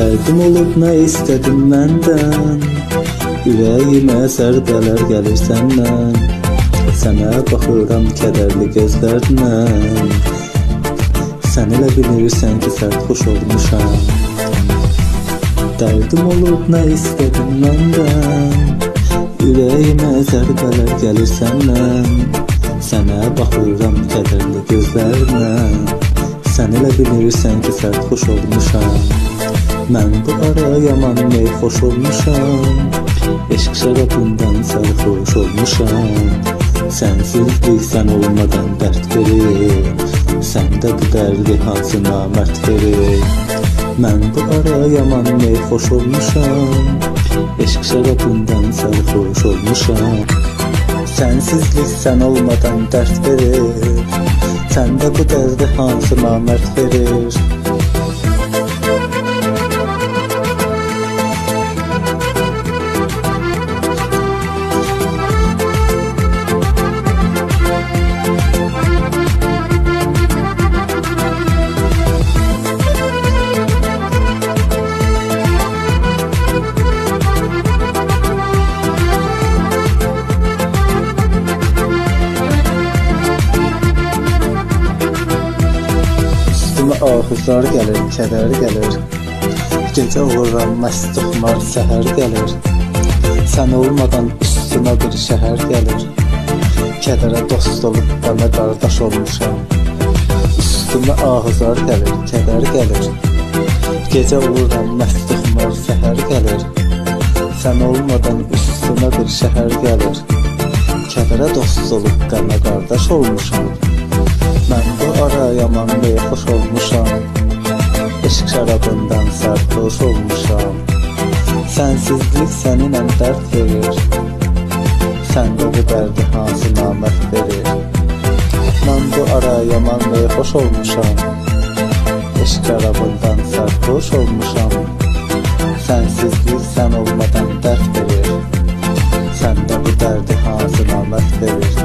Dərdim olub nə istədim məndən, ürəyimə zərbələr gəlir səndən. Sənə baxıram kədərli gözlərlə, sən elə bilirsən ki sərt xoş olmuşam. Dərdim olub nə istədim məndən, ürəyimə zərbələr gəlir səndən. Sənə baxıram kədərli gözlərlə, sən elə bilirsən ki sərt xoş olmuşam. Mən bu ara yaman meyxoş olmuşam, eşq şərabından sərxoş olmuşam. Sənsizlik sən olmadan dərd verir, səndə bu dərdi hansı namərd verir. Mən bu ara yaman meyxoş olmuşam, eşq şərabından sərxoş olmuşam. Sənsizlik sən olmadan dərd verir, səndə bu dərdi hansı namərd verir. Ahuzlar gəlir, kədər gəlir, gecə vururam məst xumar səhər gəlir. Sən olmadan üstümə bir şəhər gəlir, kədərə dost olub bana qardaş olmuşam. Üstümə ahuzlar gəlir, kədər gəlir, gecə vururam məst xumar səhər gəlir. Sən olmadan üstümə bir şəhər gəlir, kədərə dost olub bana qardaş olmuşam. Mən bu ara yaman meyxoş olmuşam, eşq şərabından sərxoş olmuşam. Sənsizlik səninlə dərd verir, səndə bu dərdi hansı namərd verir. Mən bu ara yaman meyxoş olmuşam, eşq şərabından sərxoş olmuşam. Sənsizlik sən olmadan dərd verir, səndə bu dərdi hansı namərd verir.